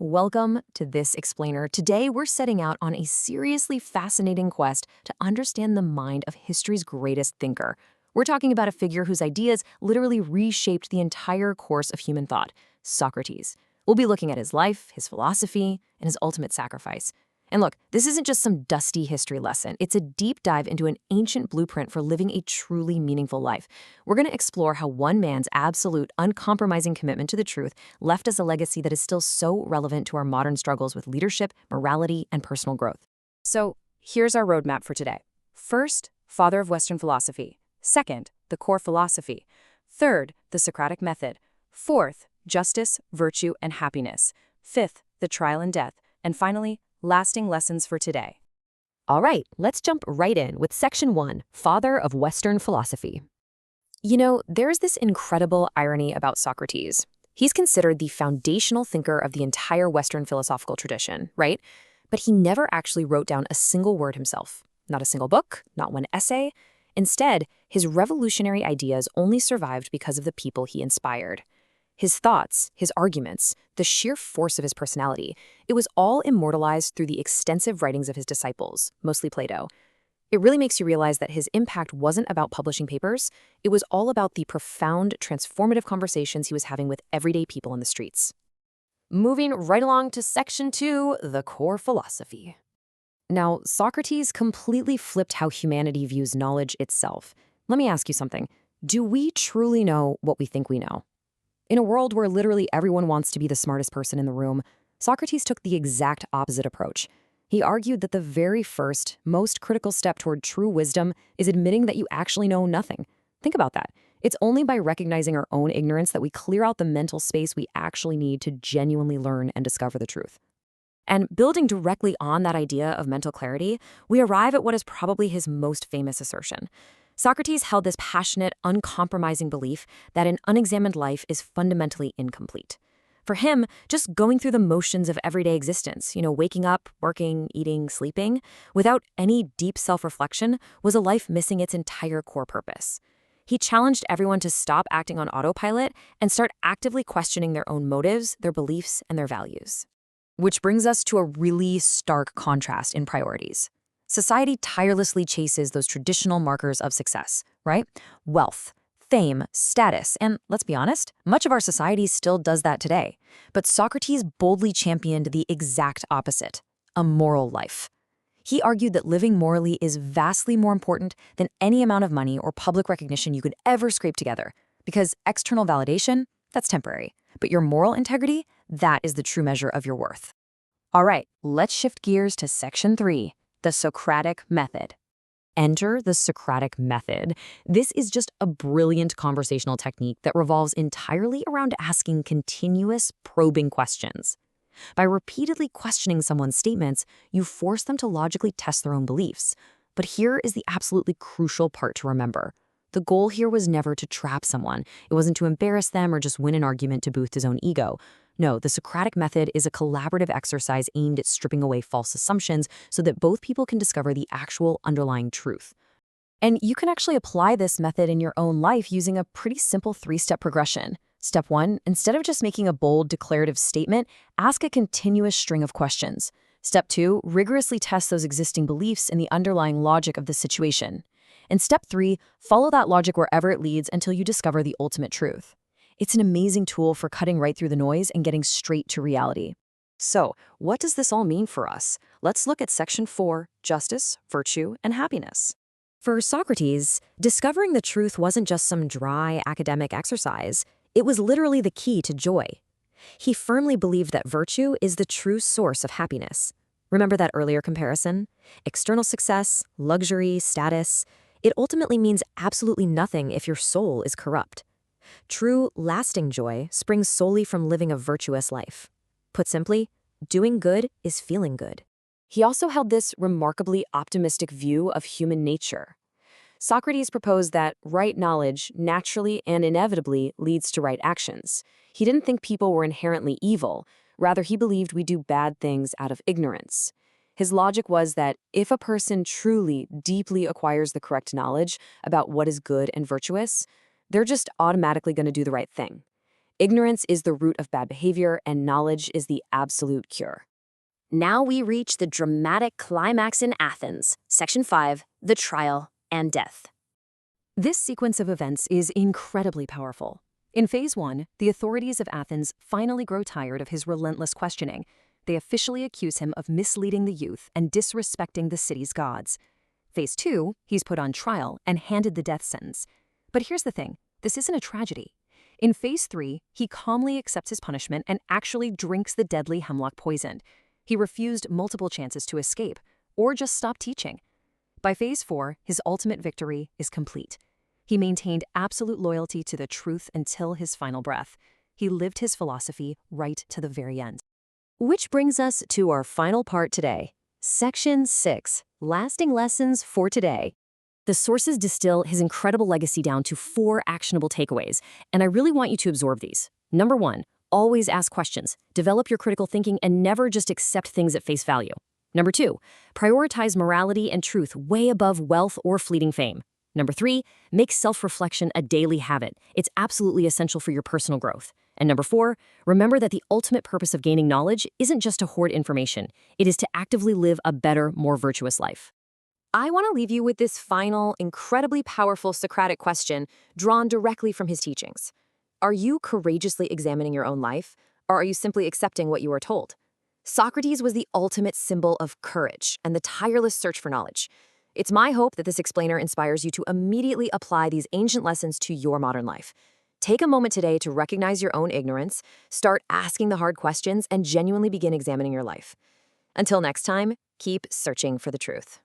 welcome to This Explainer. Today, we're setting out on a seriously fascinating quest to understand the mind of history's greatest thinker. We're talking about a figure whose ideas literally reshaped the entire course of human thought, Socrates. We'll be looking at his life, his philosophy, and his ultimate sacrifice. And look, this isn't just some dusty history lesson. It's a deep dive into an ancient blueprint for living a truly meaningful life. We're going to explore how one man's absolute, uncompromising commitment to the truth left us a legacy that is still so relevant to our modern struggles with leadership, morality, and personal growth. So, here's our roadmap for today. First, father of Western philosophy. Second, the core philosophy. Third, the Socratic Method. Fourth, justice, virtue, and happiness. Fifth, the trial and death. And finally, lasting lessons for today. All right, let's jump right in with Section 1, Father of Western Philosophy. You know, there's this incredible irony about Socrates. He's considered the foundational thinker of the entire Western philosophical tradition, right? But he never actually wrote down a single word himself. Not a single book, not one essay. Instead, his revolutionary ideas only survived because of the people he inspired. His thoughts, his arguments, the sheer force of his personality, it was all immortalized through the extensive writings of his disciples, mostly Plato. It really makes you realize that his impact wasn't about publishing papers, it was all about the profound, transformative conversations he was having with everyday people in the streets. Moving right along to Section 2, the core philosophy. Now, Socrates completely flipped how humanity views knowledge itself. Let me ask you something. Do we truly know what we think we know? In a world where literally everyone wants to be the smartest person in the room, Socrates took the exact opposite approach. He argued that the very first, most critical step toward true wisdom is admitting that you actually know nothing. Think about that. It's only by recognizing our own ignorance that we clear out the mental space we actually need to genuinely learn and discover the truth. And building directly on that idea of mental clarity, we arrive at what is probably his most famous assertion. Socrates held this passionate, uncompromising belief that an unexamined life is fundamentally incomplete. For him, just going through the motions of everyday existence, waking up, working, eating, sleeping, without any deep self-reflection, was a life missing its entire core purpose. He challenged everyone to stop acting on autopilot and start actively questioning their own motives, their beliefs, and their values. Which brings us to a really stark contrast in priorities. Society tirelessly chases those traditional markers of success, right? Wealth, fame, status, and let's be honest, much of our society still does that today. But Socrates boldly championed the exact opposite, a moral life. He argued that living morally is vastly more important than any amount of money or public recognition you could ever scrape together, because external validation, that's temporary, but your moral integrity, that is the true measure of your worth. All right, let's shift gears to Section 3. The Socratic Method. Enter the Socratic Method. This is just a brilliant conversational technique that revolves entirely around asking continuous, probing questions. By repeatedly questioning someone's statements, you force them to logically test their own beliefs. But here is the absolutely crucial part to remember. The goal here was never to trap someone. It wasn't to embarrass them or just win an argument to boost his own ego. No, the Socratic Method is a collaborative exercise aimed at stripping away false assumptions so that both people can discover the actual underlying truth. And you can actually apply this method in your own life using a pretty simple 3-step progression. Step 1, instead of just making a bold declarative statement, ask a continuous string of questions. Step 2, rigorously test those existing beliefs and the underlying logic of the situation. And step 3, follow that logic wherever it leads until you discover the ultimate truth. It's an amazing tool for cutting right through the noise and getting straight to reality. So, what does this all mean for us? Let's look at Section 4, Justice, Virtue, and Happiness. For Socrates, discovering the truth wasn't just some dry academic exercise. It was literally the key to joy. He firmly believed that virtue is the true source of happiness. Remember that earlier comparison? External success, luxury, status. It ultimately means absolutely nothing if your soul is corrupt. True, lasting joy springs solely from living a virtuous life. Put simply, doing good is feeling good. He also held this remarkably optimistic view of human nature. Socrates proposed that right knowledge naturally and inevitably leads to right actions. He didn't think people were inherently evil. Rather, he believed we do bad things out of ignorance. His logic was that if a person truly, deeply acquires the correct knowledge about what is good and virtuous, they're just automatically going to do the right thing. Ignorance is the root of bad behavior, and knowledge is the absolute cure. Now we reach the dramatic climax in Athens, Section 5, the trial and death. This sequence of events is incredibly powerful. In Phase 1, the authorities of Athens finally grow tired of his relentless questioning. They officially accuse him of misleading the youth and disrespecting the city's gods. Phase 2, he's put on trial and handed the death sentence. But here's the thing, this isn't a tragedy. In Phase 3, he calmly accepts his punishment and actually drinks the deadly hemlock poison. He refused multiple chances to escape, or just stop teaching. By Phase 4, his ultimate victory is complete. He maintained absolute loyalty to the truth until his final breath. He lived his philosophy right to the very end. Which brings us to our final part today. Section 6, lasting lessons for today. The sources distill his incredible legacy down to 4 actionable takeaways, and I really want you to absorb these. Number 1, always ask questions. Develop your critical thinking and never just accept things at face value. Number 2, prioritize morality and truth way above wealth or fleeting fame. Number 3, make self-reflection a daily habit. It's absolutely essential for your personal growth. And number 4, remember that the ultimate purpose of gaining knowledge isn't just to hoard information. It is to actively live a better, more virtuous life. I want to leave you with this final, incredibly powerful Socratic question drawn directly from his teachings. Are you courageously examining your own life, or are you simply accepting what you are told? Socrates was the ultimate symbol of courage and the tireless search for knowledge. It's my hope that this explainer inspires you to immediately apply these ancient lessons to your modern life. Take a moment today to recognize your own ignorance, start asking the hard questions, and genuinely begin examining your life. Until next time, keep searching for the truth.